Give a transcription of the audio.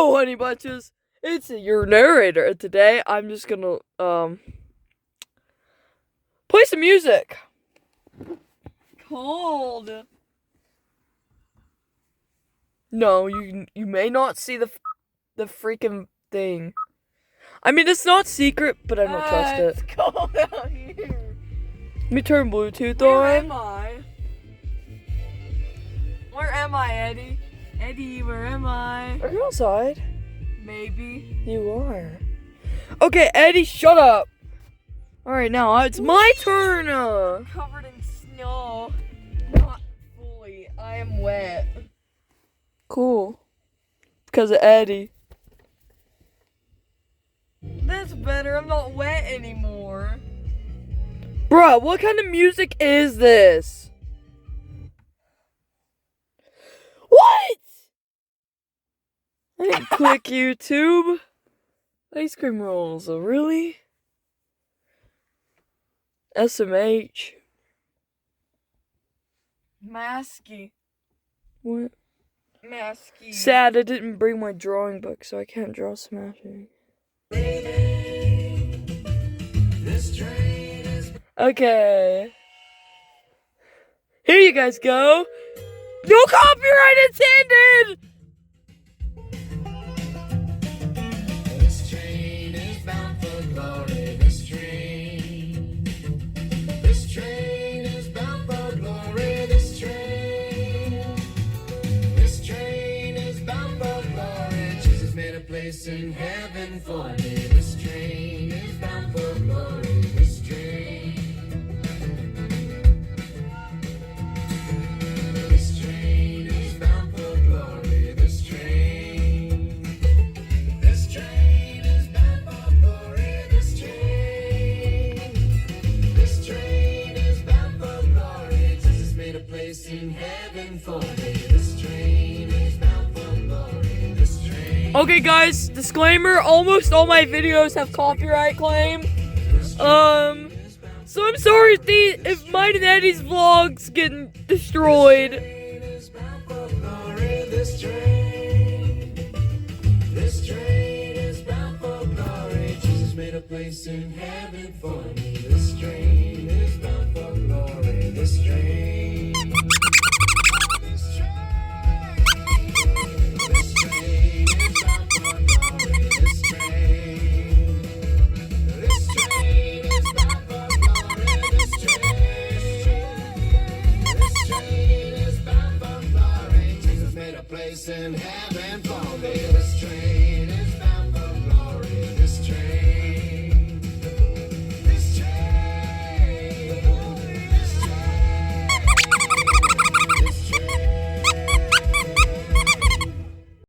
Yo, honey bunches, it's your narrator, and today I'm just gonna play some music. Cold. No, you may not see the freaking thing. I mean, it's not secret, but I don't trust it. It's cold out here. Let me turn Bluetooth Where on. am I? Where am I, Eddie? Eddie, where am I? Are you outside? Maybe. You are. Okay, Eddie, shut up. Alright, now it's my turn. Covered in snow. Not fully. I am wet. Cool. Because of Eddie. That's better. I'm not wet anymore. Bruh, what kind of music is this? What? I didn't click YouTube. Ice cream rolls, really? SMH. Masky. What? Masky. Sad I didn't bring my drawing book, so I can't draw smashing. Okay. Here you guys go. No copyright intended! This train is bound for glory. This train is bound for glory. This train is bound for glory. Jesus made a place in heaven for me. This train is bound for glory. This train is bound for glory. This train is bound for glory. This train is bound for glory. Jesus made a place in heaven for me. This train is bound for glory. This train. Okay, guys, disclaimer, almost all my videos have copyright claim. So I'm sorry if mine and Eddie's vlogs getting destroyed. This train is bound for glory. Jesus made a place in heaven for me.